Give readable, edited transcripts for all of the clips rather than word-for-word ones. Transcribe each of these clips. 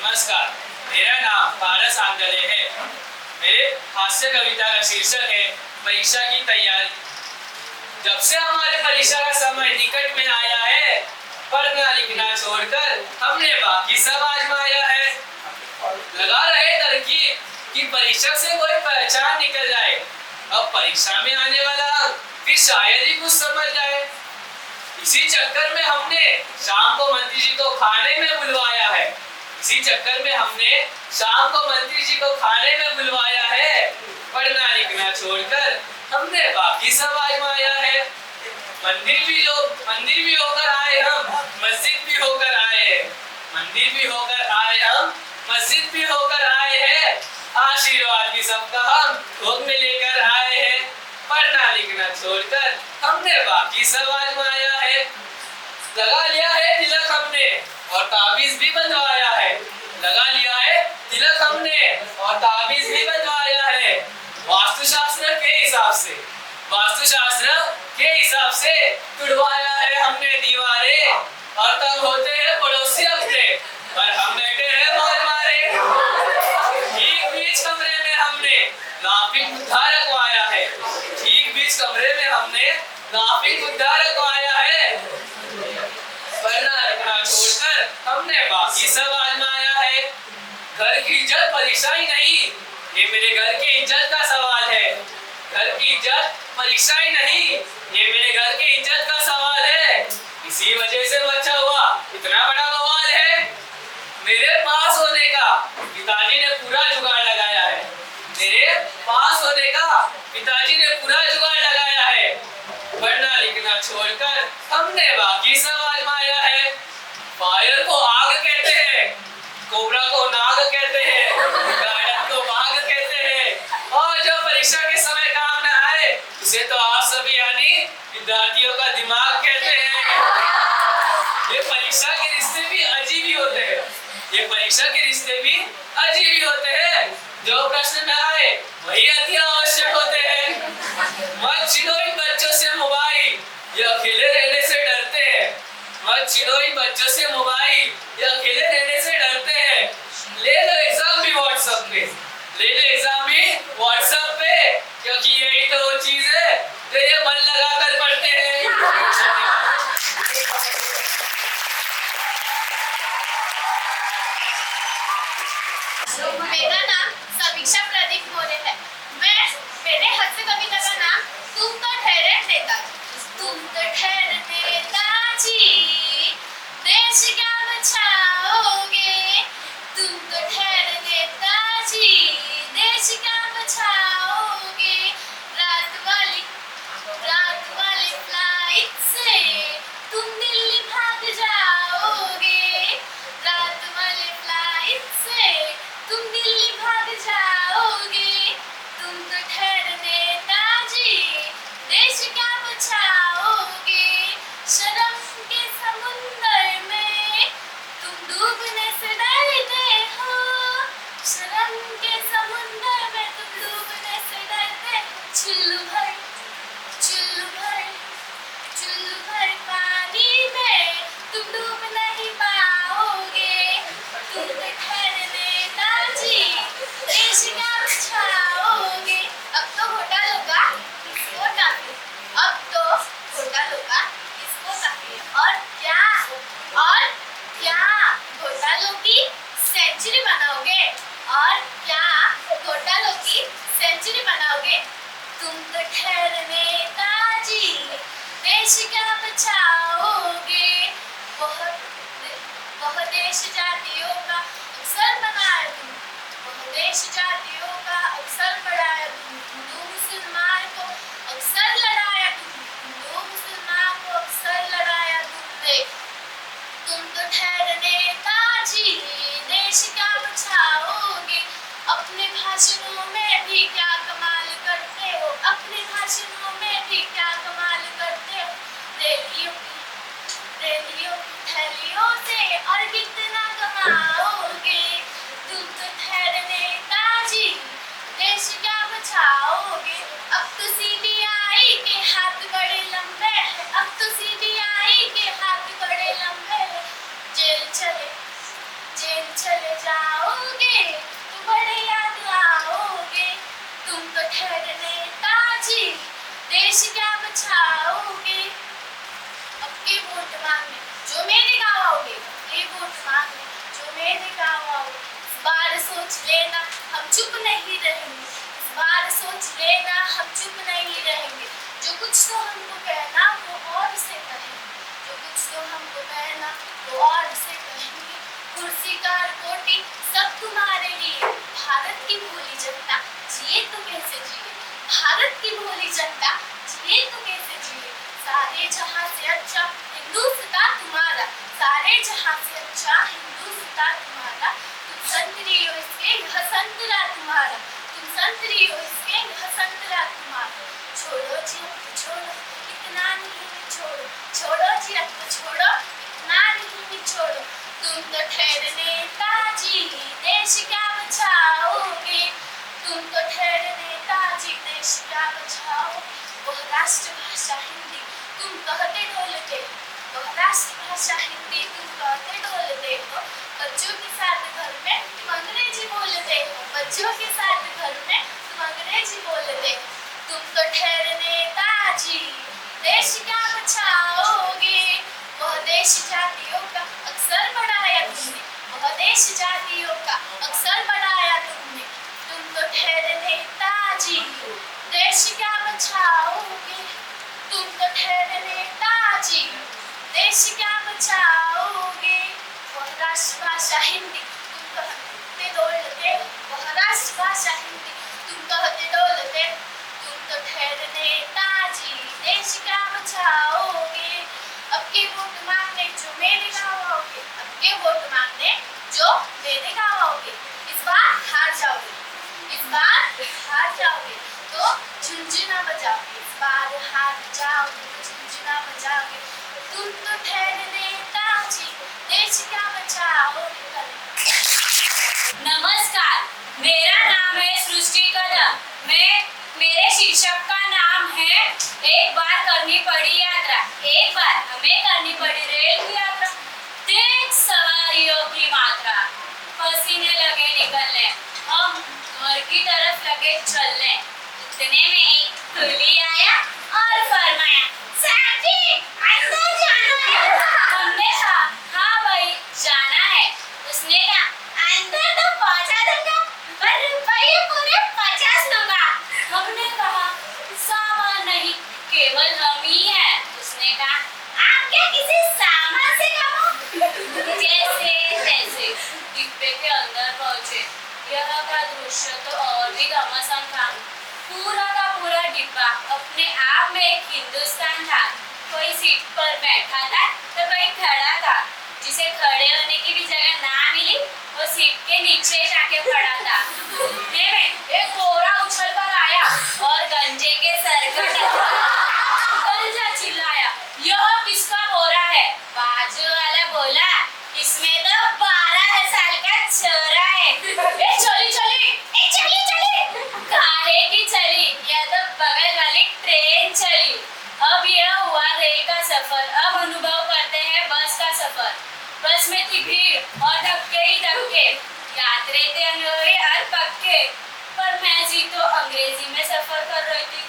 नमस्कार, मेरा नाम पारस आंगले है। मेरे हास्य कविता का शीर्षक है परीक्षा की तैयारी। जब से हमारे परीक्षा का समय निकट में आया है, पढ़ना लिखना छोड़कर हमने बाकी सब आजमाया है। लगा रहे तरकीब कि परीक्षा से कोई पहचान निकल जाए। अब परीक्षा में आने वाला फिर शायद ही कुछ समझ जाए। इसी चक्कर में हमने शाम को मंत्री जी को खाने में बुलवाया है। इसी चक्कर में हमने शाम को मंत्री जी को खाने में बुलवाया है। पढ़ना लिखना छोड़कर हमने बाकी सब आजमाया है। मंदिर भी होकर आए हम, मस्जिद भी होकर आए हैं। मंदिर भी होकर आए हम, मस्जिद भी होकर आए हैं। आशीर्वाद भी सबका हम भोग में लेकर आए हैं। पढ़ना लिखना छोड़कर हमने बाकी सब आजमाया है। लगा लिया है तिलक हमने और ताबीज भी बंधवाया है। लगा लिया है तिलक हमने और ताबीज भी बंधवाया है। वास्तुशास्त्र के हिसाब से तुड़वाया है हमने दीवारें। और तब होते हैं पड़ोसी अपने और हम बैठे हैं मौज मारे। ठीक बीच कमरे में हमने नापिक बुद्धा रखवाया है। ठीक बीच कमरे में हमने नापिक बुद्धा रखवाया है। पढ़ना लिखना छोड़कर हमने बाकी सब आजमाया है। घर की इज्जत परीक्षा ही नहीं, ये मेरे घर की इज्जत का सवाल है। घर की इज्जत परीक्षा ही नहीं, ये मेरे घर की इज्जत का सवाल है। इसी वजह से बच्चा हुआ इतना बड़ा बवाल है। मेरे पास होने का पिताजी ने पूरा जुगाड़ लगाया है। मेरे पास होने का पिताजी ने पूरा जुगाड़ लगाया है। पढ़ना लिखना छोड़कर हमने बाकी सब आजमाया है। फायर को आग कहते हैं, कोबरा को नाग कहते हैं, गार्डन को बाग कहते हैं, और जो परीक्षा के समय काम न आए उसे तो आप सभी यानी विद्यार्थियों का दिमाग कहते हैं। ये परीक्षा के रिश्ते भी अजीब ही होते हैं। ये परीक्षा के रिश्ते भी अजीब ही होते हैं। जो प्रश्न न आए वही अति आवश्यक होते हैं। मत छीनो इन बच्चों से मोबाइल, ये अकेले रहने से डरते हैं। मत छीनो इन बच्चों से मोबाइल, ये अकेले रहने से डरते हैं। ले लो एग्जाम भी व्हाट्सएप पे, ले लो एग्जाम भी व्हाट्सएप पे, क्योंकि यही तो वो चीज है जो ये मन लगाकर पढ़ते हैं। मेरा नाम समीक्षा प्रदीप मोरे है। मेरे हास्य कविता का नाम तुम तो ठहरे नेताजी। तुम तो ठहरे नेताजी, देश क्या बचाओगे। तुम तो ठहरे नेताजी, देश क्या बचाओगे। रात वाली फ्लाइट से तुम दिल्ली भाग जाओगे। रात वाली फ्लाइट से तुम दिल्ली भाग जाओगे। तुम तो ठहरे नेताजी, देश क्या बचाओगे। शर्म के समुंदर में तुम डूबने से डरते हो। शर्म के समुंदर में तुम डूबने से डरते। चुल्लू भर पानी में तुम डूब नहीं पाओगे। तुम तो ठहरे नेताजी, देश क्या बचाओगे। अब तो घोटालों का इसको काफी, अब तो घोटालों का इसको काफी। और क्या घोटालों की सेंचुरी बनाओगे। और क्या घोटालों की सेंचुरी बनाओगे। तुम तो ठहरे नेताजी, देश क्या बचाओगे। बहुत देश जातियों का अवसर बनाया तुम, बहुत देश जातियों का अवसर बढ़ाया तुम। हिंदू मुसलमान को अवसर लड़ाया तुम, हिंदू मुसलमान को अवसर लड़ाया तुमने। तुम तो ठहरे नेताजी, देश क्या बचाओगे। अपने भाषणों में भी क्या कमाल करते हो। अपने भाषणों में भी क्या कमाल करते हो। रैलियों थैलियों से और कितना कमाओगे। तुम तो ठहरे नेताजी, देश क्या बचाओगे। अब तो सीबीआई के हाथ बड़े लंबे हैं। अब तो सीबीआई के हाथ बड़े लंबे हैं। जेल चले जा जो मेरे गाँव आओगे ये वोट मांगने, जो मेरे गाँव आओगे। इस बार सोच लेना हम चुप नहीं रहेंगे, इस बार सोच लेना हम चुप नहीं रहेंगे। जो कुछ तो हमको कहना वो और से कहेंगे, जो कुछ तो हमको कहना वो और से कहेंगे। कुर्सी कार कोटी सब तुम्हारे लिए, भारत की भोली जनता जिए तो कैसे जिए, भारत की भोली जनता जिए तो कैसे जिए। सारे जहां से अच्छा हिंदुस्तान तुम्हारा, सारे जहां से अच्छा हिंदुस्तान तुम्हारा। तुम संतरी हो इसके यह संतरा तुम्हारा, तुम संतरी हो इसके यह संतरा तुम्हारा। छोड़ो जी अब तो छोड़ो, इतना नहीं छोड़ो, छोड़ो जी अब तो छोड़ो, इतना नहीं छोड़ो। तुम तो ठहरे नेताजी देश क्या बचाओगे, तुम तो ठहरे नेताजी देश क्या बचाओगे। वह राष्ट्रभाषा हिंदी तुम कहते डोलते हो, वह राष्ट्रभाषा हिंदी तुम कहते डोलते हो। बच्चों के साथ घर में तुम अंग्रेजी बोलते हो, बच्चों के साथ घर में तुम अंग्रेजी बोलते हो। तुम तो ठहरे नेताजी देश क्या बचाओगे। वह देश जातियों का अक्सर बढ़ाया तुमने, वह देश जातियों का अक्सर बढ़ाया तुमने। तुम तो ठहरे नेताजी देश क्या बचाओगे, तुम तो ठहरे नेताजी देश क्या बचाओगे। वह राष्ट्रभाषा हिंदी तुम कहते डोलते हो, वह राष्ट्रभाषा हिंदी तुम कहते डोलते हो। तुम तो ठहरे नेताजी देश क्या बचाओगे। अब के वोट मांगने जो मेरे गाँव आओगे, अब के वोट मांगने जो मेरे गाँव आओगे। इस बार हार जाओगे, इस बार हार जाओगे तो झुनझुना बजाओगे, इस बार हार जाओगे तो झुनझुना बजाओगे। तुम तो ठहरे नेताजी देश क्या बचाओगे। नमस्कार, मेरा नाम है सृष्टि कदम। मेरे शीर्षक का नाम है एक बार करनी पड़ी यात्रा। एक बार हमें करनी पड़ी रेल की यात्रा, तेज सवारियों की मात्रा, पसीने लगे निकलने, हम घर की तरफ लगे चलने। इतने में एक कुली आया और फरमाया, साथी अंदर जाना है। हमने कहा हाँ भाई जाना है। उसने कहा अंदर तो पहुंचा दूंगा पर रुपये पूरे 50 दूंगा। हमने कहा सामान नहीं केवल हम ही हैं। उसने कहा आप क्या किसी सामान से कहो। जैसे तैसे डिब्बे के अंदर पहुंचे। यह का दृश्य तो और भी घमासान था। पूरा का पूरा डिब्बा अपने आप में एक हिंदुस्तान था। कोई सीट पर बैठा था तो कोई खड़ा था। जिसे खड़े होने की भी जगह ना मिली वो सीट के नीचे जाके पड़ा था। इतने में एक गोरा उछल कर आया और गंजे के सर को गंजा चिल्लाया, यह किसका बोरा है। बाजू वाला बोला इसमें तो 12 साल का छोरा है। चली चली चली चली काहे की चली, यह तो बगल वाली ट्रेन चली। अब यह हुआ रेल का सफर। अब अनुभव करते हैं बस का सफर। बस में थी भीड़ और धक्के ही धक्के। यात्री थे अनुभवी और पक्के, पर मैं जी तो अंग्रेजी में सफर कर रही थी।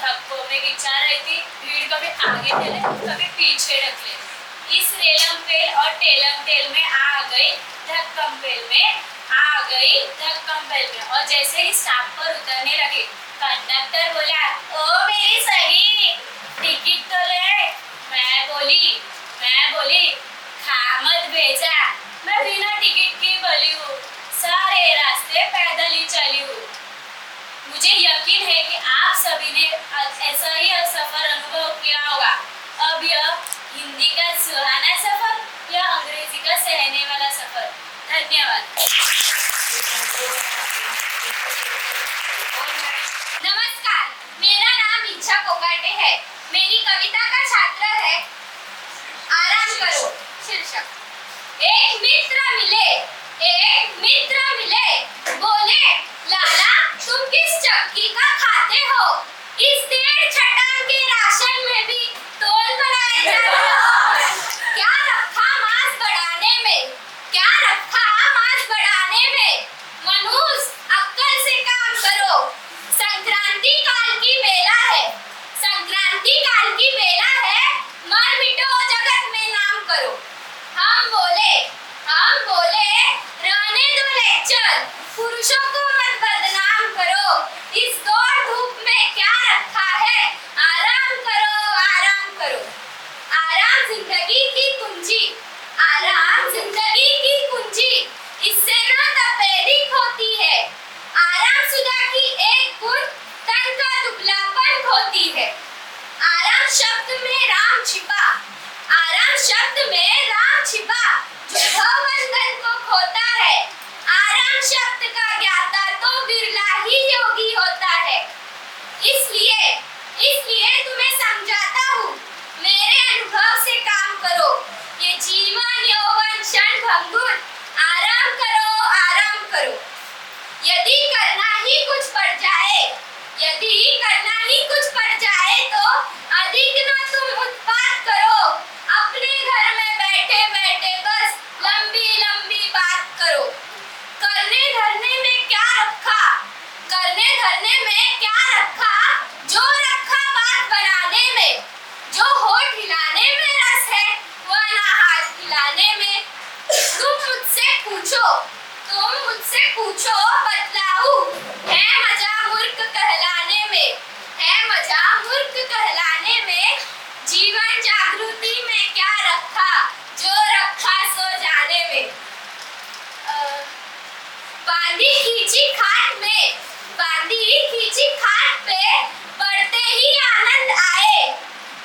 धक्कों में गिचा रही थी। भीड़ कभी आगे ढले कभी पीछे ढकले। इस रेलम पेल और टेलम टेल में आ गई धक्कम पेल में, आ गई धक्कम पेल में। और जैसे ही स्टॉप पर उतरने लगे कंडक्टर बोला, ओ मेरी सगी टिकट तो ले। मैं बोली खा मत भेजा, मैं बिना टिकट की बली हूँ। सारे रास्ते पैदल ही चली हूँ। मुझे यकीन है कि आप सभी ने ऐसा ही सफर अनुभव किया होगा। अब यह हिंदी का सुहाना सफर या अंग्रेजी का सहने वाला सफर। धन्यवाद। नमस्कार, मेरा नाम इच्छा कोकाटे है। मेरी कविता का छात्र है आराम करो शीर्षक। एक मित्र मिले बोले, लाला तुम किस चक्की का खाते हो। इस 1.5 छटांग के राशन में भी तोल बनाए जाते हो। क्या रखा मांस बढ़ाने में, क्या रखा मांस बढ़ाने में। मनुष्य अक्ल से काम करो। संक्रांति काल की बेला है, संक्रांति काल की बेला है। मर मिटो जगत में नाम करो। शब्द में राम छिपा जो भवबंधन को खोता है। आराम शब्द का ज्ञाता तो बिरला ही योगी होता है। इसलिए तुम्हें समझाता हूँ, मेरे अनुभव से काम करो। ये जीवन यौवन क्षण भंगुर, आराम करो। यदि करना ही कुछ पड़ जाए तो अधिक न तुम उत्पात करो। अपने घर में बैठे बैठे बस लंबी बात करो। करने धरने में क्या रखा, जो रखा बात बनाने में। जो होठ हिलाने में रस है वह ना हाथ हिलाने में। तुम मुझसे पूछो बतलाऊं, है मजा मूर्ख कहलाने में। जीवन जागृति में क्या रखा, जो रखा सो जाने में। बांधी खींची खाट पे बढ़ते ही आनंद आए।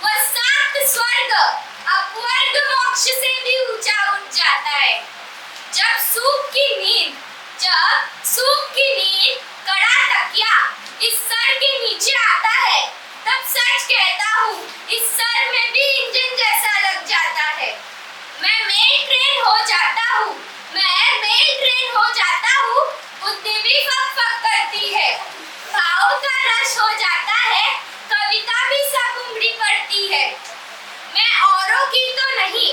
वह सात स्वर्ग अपवर्ग मोक्ष से भी ऊंचा उठ जाता है। जब सूख की नींद कड़ा तकिया इस सर के नीचे आता है, तब सच कहता हूँ इस सर में भी इंजन जैसा लग जाता है। मैं मेल ट्रेन हो जाता हूँ, बुद्धि भी फक करती है। भाव का रस हो जाता है, कविता भी सब उमड़ी पड़ती है। मैं औरों की तो नहीं,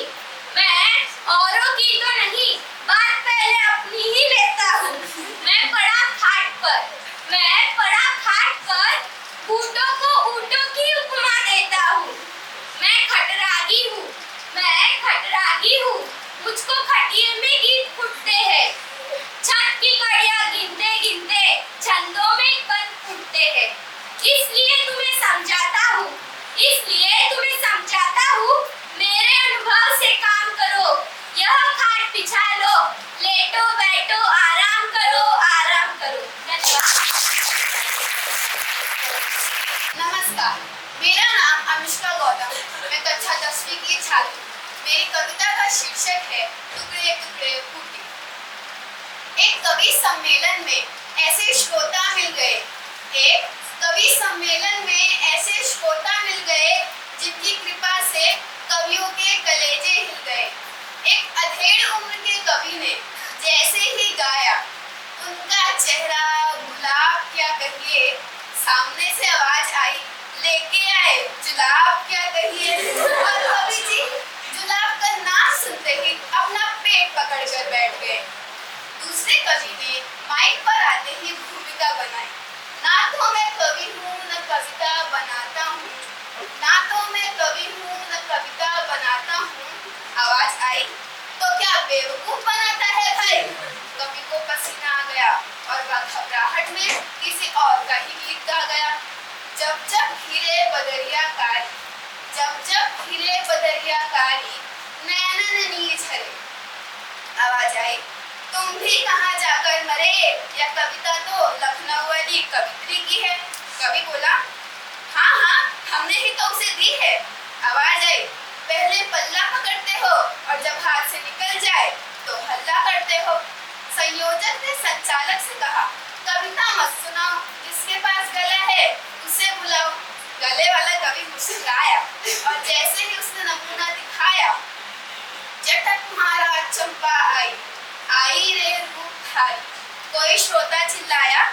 बात पहले अपनी ही लेता हूँ। मैं पड़ा खाट पर ऊँटों को ऊँटों की उपमा देता हूँ। मैं खटरागी हूँ, मुझको खटिये में गीत फूटते हैं। छत की कड़ियाँ गिनते छंदों में बन फूटते हैं। इसलिए तुम्हें समझाता हूँ, मेरे अनुभव से काम करो। यह खाट बिछा लो, लेटो बैठो आराम करो। नमस्कार, मेरा नाम अनुष्का गौतम, मैं कक्षा 10वीं की छात्र। मेरी कविता का शीर्षक है टुकड़े टुकड़े फूटे। एक कवि सम्मेलन में ऐसे श्रोता मिल गए जिनकी कृपा से कवियों के कलेजे हिल गए। एक अधेड़ उम्र के कवि ने जैसे ही गाया, उनका चेहरा गुलाब क्या कहिए। सामने से आवाज आई, लेके आए जुलाब क्या कहिए। और कवि जी जुलाब का नाम सुनते ही अपना पेट पकड़ कर बैठ गए। दूसरे कवि ने माइक पर आते ही भूमिका बनाई, ना तो मैं कवि हूँ न कविता बनाता हूँ। आवाज आई, तो क्या बेवकूफ बनाता है भाई। कवि को पसीना आ गया और वह घबराहट में किसी और का ही गीत गा गया। जब जब घिरे बदरिया कारी नैनन नीर झरे। आवाज आई, तुम भी कहाँ जाकर मरे, यह कविता तो लखनऊ वाली कवित्री की है। कवि बोला, हाँ हमने ही तो उसे दी है। आवाज आई, पहले पल्ला पकड़ते हो और जब हाथ से निकल जाए तो हल्ला करते हो। संयोजक ने संचालक से कहा, कविता मत सुनाओ, जिसके पास गला है उसे बुलाओ। गले वाला कवि मुस्कुराया और जैसे ही उसने नमूना दिखाया, चटक महाराज चंपा आई रे रूप धारी। कोई श्रोता चिल्लाया,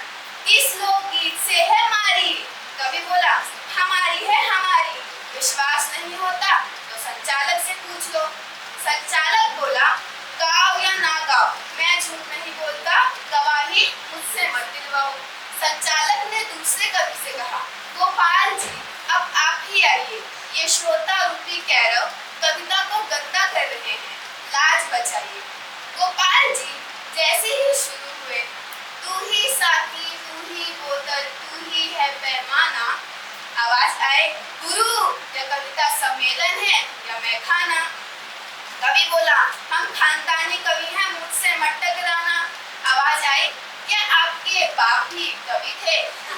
किस लोकगीत से है मारी। कवि बोला, हमारी है हमारी। विश्वास नहीं होता तो संचालक से पूछ लो। संचालक बोला, गाओ या ना गाओ, मैं झूठ नहीं बोलता, गवाही मुझसे मत दिलवाओ। संचालक ने दूसरे कवि से कहा, गोपाल जी अब आप ही आइए, ये श्रोता रूपी कैरव कविता को गंदा कर रहे हैं, लाज बचाइए। गोपाल जी जैसे ही शुरू हुए, तू ही साथी, तू ही बोतल, तू ही है पैमाना। आवाज आए, गुरु यह कविता सम्मेलन है या मैं खाना। कवि बोला, हम खानदानी कवि हैं, मुझसे मत टकराना। आवाज आई, क्या आपके बाप भी कवि थे।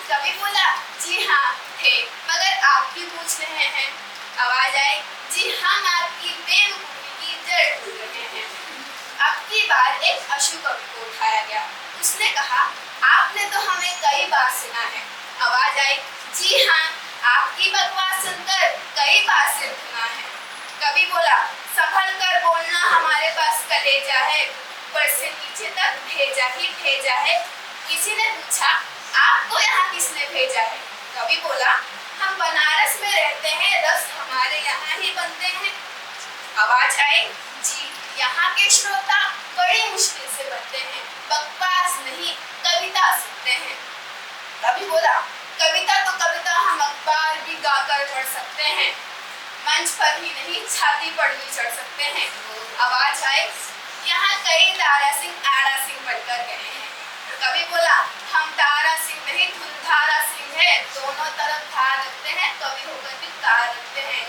कवि बोला, जी हाँ थे, मगर आप भी पूछ रहे हैं। आवाज आई, जी हम आपकी बेवकूफी बार एक अशु कवि को उठाया गया। उसने कहा, आपने तो हमें कई बार सुना है। आवाज आई, जी हाँ, आपकी बकवास सुनकर कई बार सिर सुना है। कवि बोला, संभल कर बोलना, हमारे पास कलेजा है, ऊपर से नीचे तक भेजा ही भेजा है। किसी ने पूछा, आपको यहाँ किसने भेजा है? कवि बोला, हम बनारस में रहते हैं, रस हमारे यहाँ ही बनते हैं। आवाज आई, जी, यहाँ के श्रोता बड़ी मुश्किल से बनते हैं, बकवास नहीं, कविता सुनते हैं। कवि बोला, कविता तो कविता हम अखबार भी गाकर पढ़ सकते हैं, मंच पर ही नहीं, छाती पर भी चढ़ सकते हैं। आवाज आई, यहाँ कई दारा सिंह आड़ा सिंह बनकर गए हैं। कवि बोला, हम दारा सिंह नहीं, धुंधारा सिंह है, दोनों तरफ धार रखते हैं, कवि होकर भी तार रखते हैं।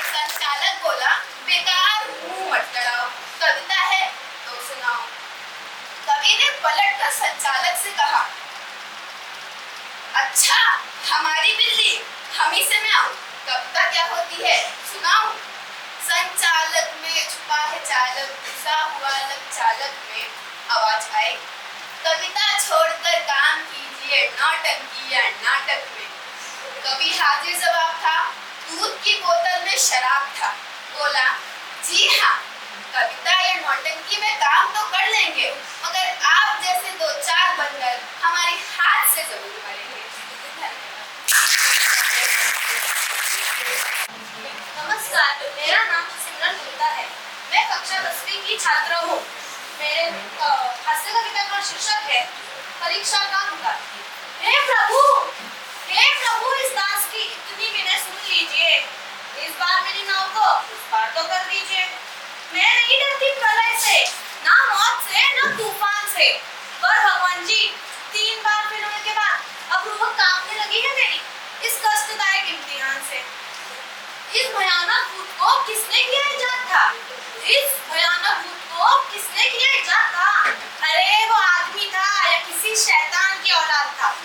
संचालक बोला, बेकार मुंह मत लड़ाओ, कविता है तो सुनाओ। कवि ने पलट कर संचालक से कहा, अच्छा, हमारी बिल्ली, हम ही से मैं आऊं, कविता क्या होती है, सुनाऊं। संचालक में छुपा है चालक, घुसा हुआ लग चालक में। आवाज आई, कविता छोड़कर काम कीजिए, नौटंकी या नाटक में। कवि हाजिर जवाब था, दूध की बोतल में शराब था। बोला, जी हाँ, कविता या नौटंकी में काम तो कर लेंगे, मगर आप जैसे दो चार बंदर हमारे हाथ से जरूर मरेंगे। नमस्कार, मेरा नाम सिमरन गुप्ता है। मैं कक्षा 10वीं की छात्र हूँ। मेरे हास्य कविता का शीर्षक है परीक्षा का हुक्म। हे प्रभु, इस दास की इतनी विनय सुन लीजिए। इस बार मेरी नाव को उस पार तो कर दीजिए। मैं नहीं डरती प्रलय से, ना मौत से, ना तूफान से, पर भगवान जी 3 बार फेल होने के बाद अब रूह कांपने लगी है मेरी इस कष्टदायक इम्तिहान से। इस भयानक भूत को किसने किया इजाद था? इस भयानक भूत को किसने किया इजाद था? अरे वो आदमी था या किसी शैतान की औलाद था?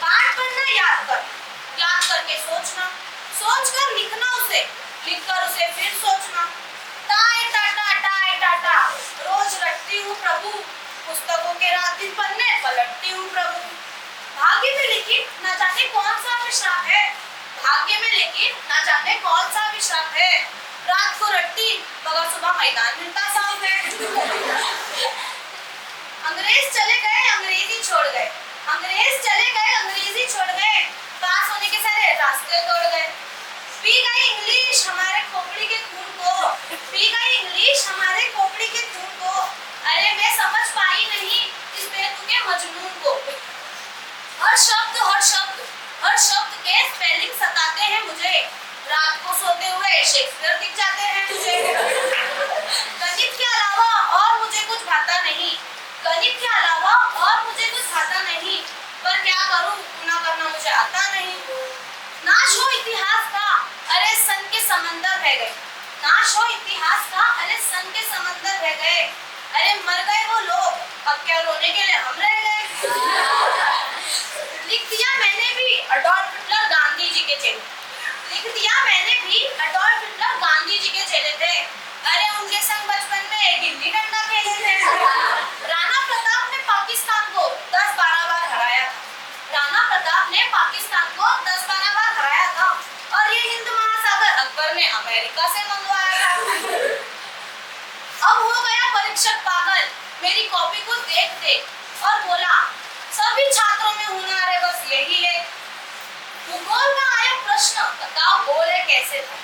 पाठ पढ़ना याद करके सोचना, सोचकर लिखना उसे, लिखकर उसे फिर सोचना। टाटा रोज रटती हूँ प्रभु, पुस्तकों के रात दिन पन्ने पलटती हूँ प्रभु। भाग्य में लेकिन न जाने कौन सा विश्राम है, भाग्य में लेकिन न जाने कौन सा विश्राम है। रात को रट्टी मगर सुबह मैदान मिलता साफ है। अंग्रेज चले गए, अंग्रेजी छोड़ गए, अंग्रेज चले गए, अंग्रेजी छोड़ गए, पास होने के सारे रास्ते तोड़ गए। पी गई इंग्लिश हमारे खोपड़ी के खून को, पी गई इंग्लिश हमारे खोपड़ी के खून को। अरे मैं समझ पाई नहीं इस बेतुके के मजनून को। हर शब्द के स्पेलिंग सताते हैं मुझे, रात को सोते हुए शेक्सपियर दिख जाते हैं मुझे। गणित के अलावा और मुझे कुछ भाता नहीं, गणित के अलावा और मुझे कुछ भाता नहीं, पर क्या करूं, गुना करना मुझे आता नहीं। नाश हो इतिहास का, अरे सन के समंदर बह गए, नाश हो इतिहास का, अरे सन के समंदर बह गए। अरे मर गए वो लोग, अब क्या रोने के लिए हम रह गए। लिख दिया मैंने भी अडॉल्फ हिटलर गांधी जी के चेले, लिख दिया मैंने भी अडॉल्फ हिटलर गांधी जी के चेले थे। अरे उनके संग बचपन में गिल्ली डंडा खेले थे। राणा प्रताप ने पाकिस्तान को 10-12 बार हराया था, राणा प्रताप ने पाकिस्तान को 10-12 बार हराया था, और ये हिंद महासागर अकबर ने अमेरिका से मंगवाया था। अब हो गया परीक्षक पागल मेरी कॉपी को देख और बोला, सभी छात्रों में हुनर है, बस यही है। भूगोल का आया प्रश्न, बताओ गोल है कैसे धरा,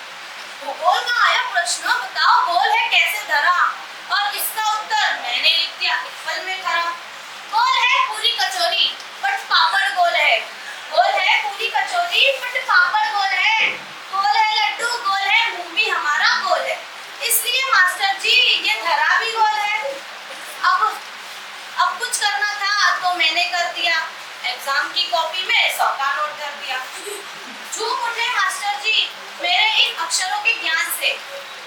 भूगोल का आया प्रश्न, बताओ गोल है कैसे धरा, और इसका उत्तर मैंने लिख दिया एक पल में खरा। गोल है पूरी कचौरी बट पापड़ गोल है, गोल है पूरी कचौरी बट पापड़ गोल है, गोल है लड्डू गोल है, मुंह भी हमारा गोल है, इसलिए मास्टर जी ये धरा भी गोल है। अब कुछ करना था तो मैंने कर दिया, एग्जाम की कॉपी में 100 का नोट कर दिया। झूम उठे मास्टर जी मेरे इन अक्षरों के ज्ञान से,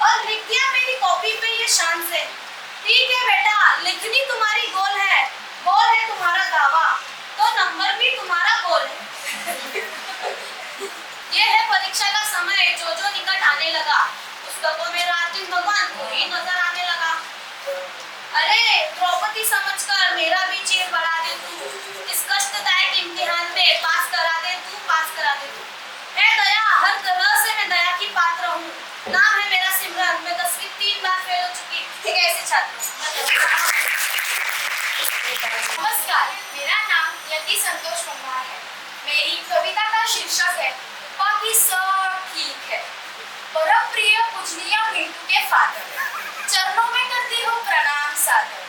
और लिख दिया मेरी कॉपी पे ये शान से। ठीक है बेटा, लिखनी तुम्हारी गोल है तुम्हारा दावा, तो नंबर भी तुम्हारा गोल है। ये ये है परीक्षा का समय जो जो निकट आने लगा, पुस्तकों में रात दिन भगवान को ही नजर आने लगा। अरे द्रौपदी समझकर मेरा भी चीर बढ़ा दे तू, इस कष्टदायक इम्तिहान में पास करा दे तू, पास करा दे तू। है दया, हर तरह से मैं दया की पात्र हूँ। नाम है मेरा सिमरन, मैं 10वीं 3 बार फेल हो चुकी एक ऐसे छात्र। नमस्कार, मेरा नाम यति संतोष कुमार है। मेरी कविता का शीर्षक है बाकी सब ठीक है। परम प्रिय पूजनीय मिंटू के फादर, चरणों में करती हूँ प्रणाम सादर।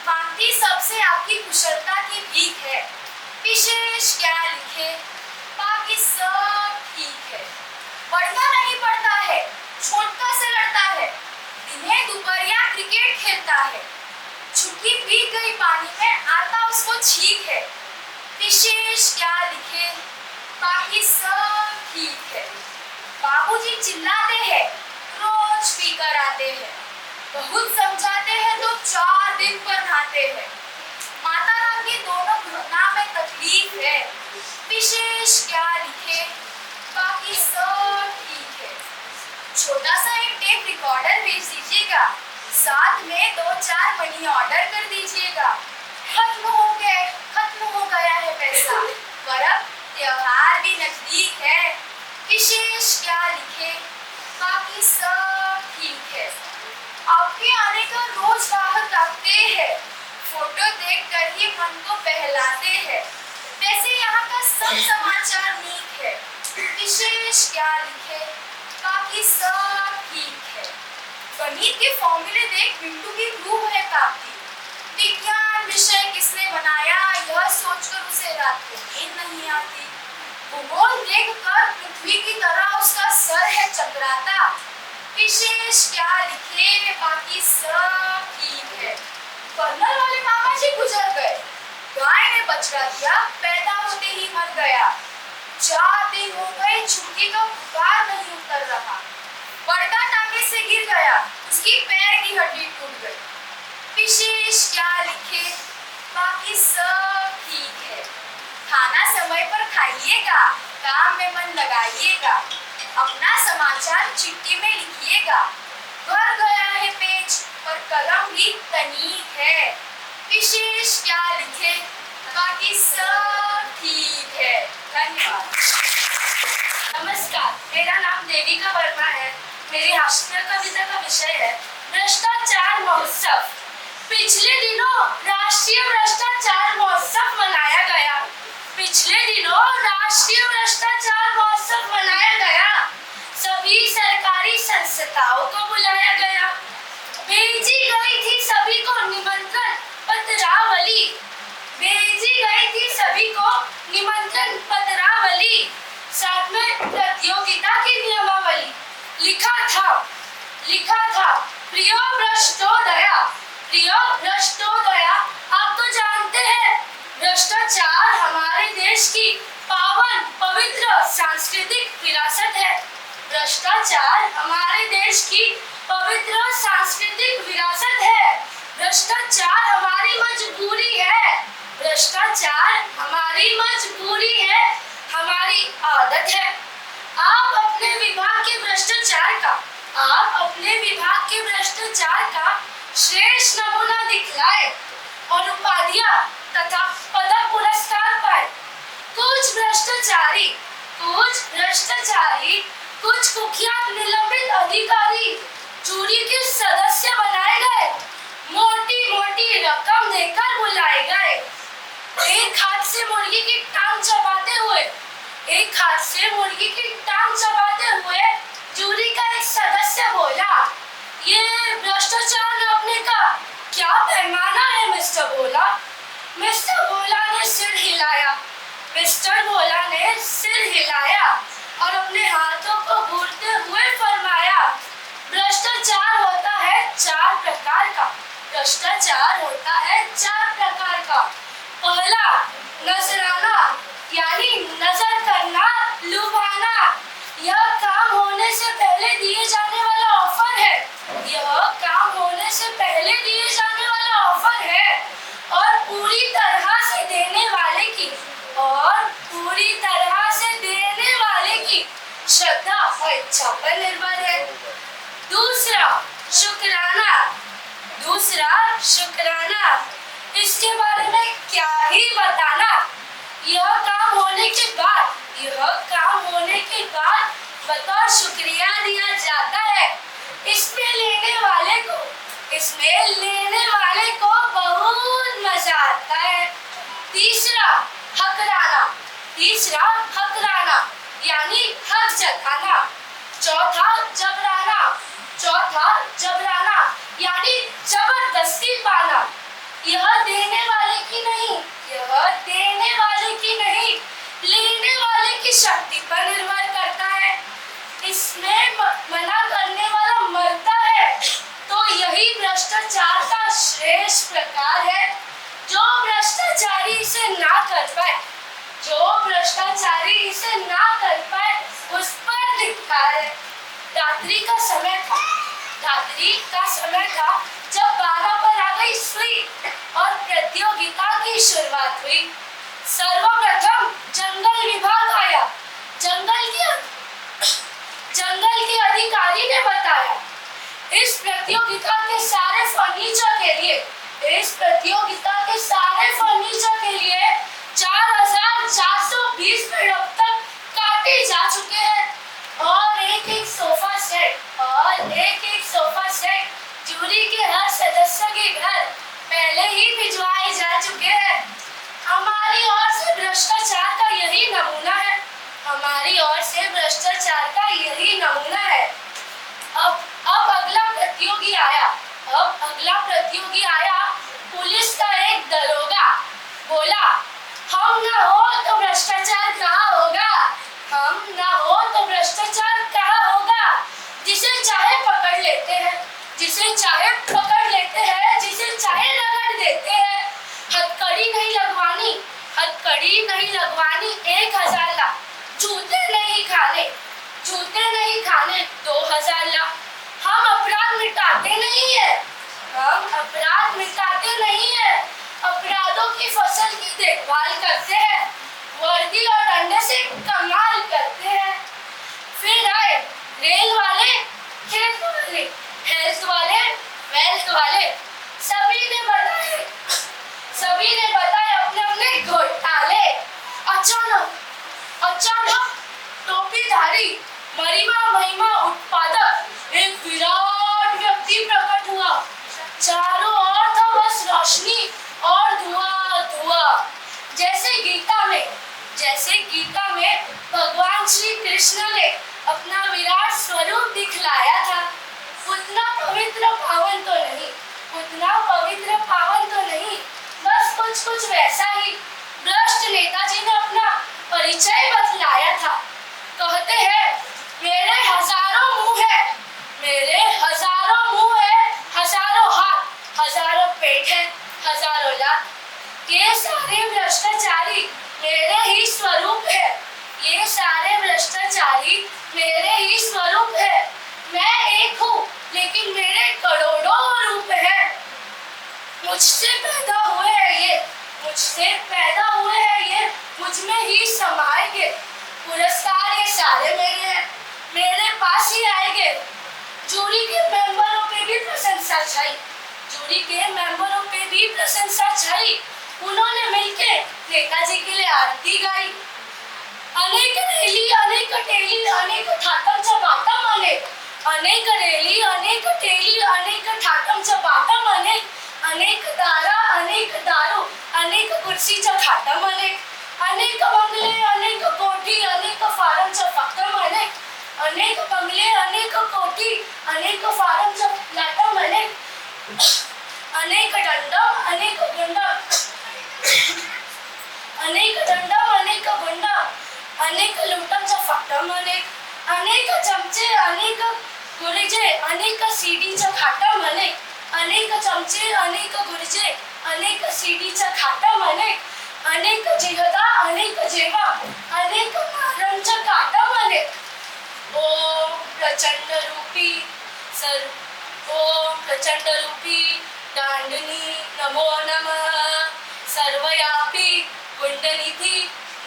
मांगती सबसे आपकी कुशलता की भीख है, विशेष क्या लिखे बाकी सब ठीक है। पढ़ता नहीं पढ़ता है, छोटका से लड़ता है, दिने दोपहरिया क्रिकेट खेलता है। छुट्टी बीत गई पानी में, आता उसको छींक है, विशेष क्या लिखे बाकी सब ठीक है। बाबूजी चिल्लाते हैं, रोज पीकर आते हैं, बहुत समझाते हैं तो 4 दिन पर नहाते हैं। माता रानी दोनों घुटना में तकलीफ है, विशेष क्या लिखे बाकी सब ठीक है। छोटा सा एक टेप रिकॉर्डर भेज दीजिएगा, साथ में 2-4 मनी ऑर्डर कर दीजिएगा। खत्म हो गया है पैसा, पर्व त्योहार भी नजदीक है, विशेष क्या लिखे बाकी सब ठीक है। आपके आने का रोज राह ताकते हैं, फोटो देखकर ही मन को बहलाते हैं। वैसे यहाँ का सब समाचार नीक है, विशेष क्या लिखे बाकी सब ठीक है। गणित के फॉर्मूले देख मिंटू की रूह है कांपती। विज्ञान विषय किसने बनाया, यह सोचकर उसे रात को नींद नहीं आती। भूगोल देखकर पृथ्वी की तरह उसका सर है चकराता, विशेष क्या लिखे बाकी सब ठीक है। कर्नल वाले मामा जी गुजर गए, गाय ने बछड़ा दिया, पैदा होते ही मर गया। 4 दिन हो गए, छुट्टी का पुकार नहीं उतर रहा। बड़का टांगे से गिर गया, उसकी पैर की हड्डी टूट गई, विशेष क्या लिखे बाकी सब ठीक है। खाना समय पर खाइएगा, काम में मन लगाइएगा, अपना समाचार चिट्ठी में लिखिएगा। भर गया है पेज पर कलम भी तनीक है, विशेष क्या लिखे बाकी सब ठीक है। धन्यवाद। नमस्कार, मेरा नाम देविका वर्मा है। मेरी हास्य कविता का विषय है भ्रष्टाचार महोत्सव। पिछले दिनों राष्ट्रीय भ्रष्टाचार महोत्सव मनाया गया। सभी सरकारी संस्थाओं को बुलाया गया। भेजी गई थी सभी को निमंत्रण पत्रावली, साथ में प्रतियोगिता की नियमावली। लिखा था प्रियो भ्रष्टोदया। आप तो जानते हैं भ्रष्टाचार हमारे देश की पावन पवित्र सांस्कृतिक विरासत है। भ्रष्टाचार हमारे देश की पवित्र सांस्कृतिक विरासत है। भ्रष्टाचार हमारी मजबूरी है। भ्रष्टाचार हमारी मजबूरी है, हमारी आदत है। आप अपने विभाग के भ्रष्टाचार का श्रेष्ठ नमूना दिखलाए और उपाधियां तथा पदक पुरस्कार पाए। कुछ भ्रष्टाचारी, कुछ कुख्यात निलंबित अधिकारी जूरी के सदस्य बनाए गए, मोटी रकम देकर बुलाए गए। एक हाथ से मुर्गी की टांग चबाते हुए जूरी का एक सदस्य बोला, ये भ्रष्टाचार नापने का क्या पैमाना है मिस्टर भोला? मिस्टर भोला ने सिर हिलाया और अपने हाथों को घूरते हुए फरमाया, भ्रष्टाचार होता है 4 प्रकार का। पहला, नजराना, यानी नजर करना, लुभाना। यह काम होने से पहले दिए जाने वाला ऑफर है और पूरी तरह से बतौर शुक्रिया दिया जाता है। इसमें लेने वाले को बहुत मजा आता है। तीसरा हकराना यानी हक जताना। चौथा जबराना यानी जबरदस्ती पाना। यह देने वाले की नहीं, लेने वाले की शक्ति पर निर्भर करता है। इसमें मना करने वाला मरता है। तो यही भ्रष्टाचार का श्रेष्ठ प्रकार है। जो भ्रष्टाचारी इसे ना कर पाए उस पर धिक्कार है। रात्रि का समय था जब 12 पर आ गई सुई और प्रतियोगिता की शुरुआत हुई। सर्वप्रथम जंगल विभाग आया। जंगल के अधिकारी ने बताया इस प्रतियोगिता के सारे फर्नीचर के लिए 4420 पेड़ अब तक काटे जा चुके हैं और एक एक सोफा सेट जूरी के हर सदस्य के घर पहले ही भिजवाए जा चुके हैं। हमारी ओर से भ्रष्टाचार का यही नमूना है। अब अगला प्रतियोगी आया। पुलिस का एक दरोगा बोला, हम ना हो तो भ्रष्टाचार कहाँ होगा। जिसे चाहे पकड़ लेते हैं, जिसे चाहे रगड़ देते हैं। हथकड़ी नहीं लगवानी 1000 ला। जूते नहीं खाने 2000 ला। हम अपराध मिटाते नहीं है। अपराधों की फसल की देखभाल करते हैं। वर्दी और डंडे से कमाल करते हैं। फिर आए रेल वाले, खेत वाले, हेल्थ वाले, वेल्थ वाले। सभी ने बताए अपने घोटाले। अचानक टोपीधारी महिमा उत्पादक एक विराट व्यक्ति प्रकट हुआ। चारों ओर था बस रोशनी और धुआं। जैसे गीता में भगवान श्री कृष्ण ने अपना विराट स्वरूप दिखलाया था। उतना पवित्र पावन तो नहीं, बस कुछ वैसा ही। भ्रष्ट नेताजी ने अपना परिचय बतलाया था। कहते हैं, मेरे हजारों मुंह है, हजारों हाथ, हजारों पेट है, हजारों लाख। ये सारे भ्रष्टाचारी मेरे ही स्वरूप है। मैं एक हूँ लेकिन मेरे करोड़ों रूप हैं। मुझसे पैदा हुए हैं ये, मुझ में ही समाएंगे। पुरस्कार ये सारे मेरे हैं, मेरे पास ही आएंगे। जूरी के मेंबरों पे भी प्रशंसा छाई। उन्होंने मिलकर नेताजी के लिए आरती गाई। अनेक रेली, अनेक टेली, अनेक ठाटम चबाटम, अनेक रेली, अनेक टेली, अनेक ठाटम चबाटम, अनेक दारा, अनेक दारू, अनेक कुर्सी चखाटम, अनेक बंगले, अनेक कोठी, अनेक फार्म चफाटम, अनेक बंगले, अनेक कोठी, अनेक फार्म चफाटम, अनेक दंडम, अनेक गुंडम, अनेक लूटम चफाटम, अनेक चमचे, अनेक गुर्जे, अनेक सीडी चखाटम, अनेक चमचे, अनेक गुर्जे, अनेक सीडी चखाटम, अनेक जिहदा, अनेक जेवा, अनेक मारम चखाटम, ओम प्रचंड रूपी दांडनी नमो नमः। सर्वव्यापी कुंडलिनी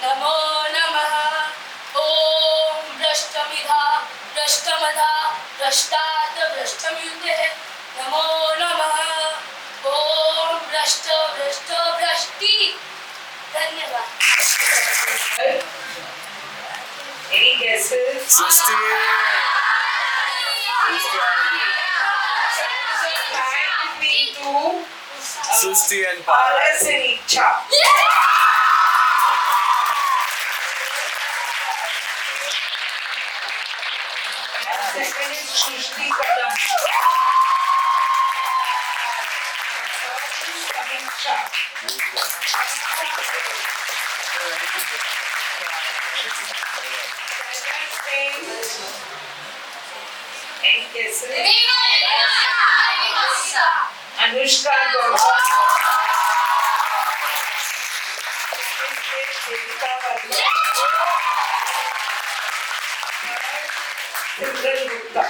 नमो नमः। ओम भ्रष्टमधा भ्रष्टात् भ्रष्टम्युते नमो नमः। ओम भ्रष्टि। धन्यवाद। Any guesses? Srishti Between two, Srishti and Paras. Paras and Icha. Second is Shrishti Kadam. Samiksha. Any guesses? Anushka Gautam. Devika Verma. Simran Gupta.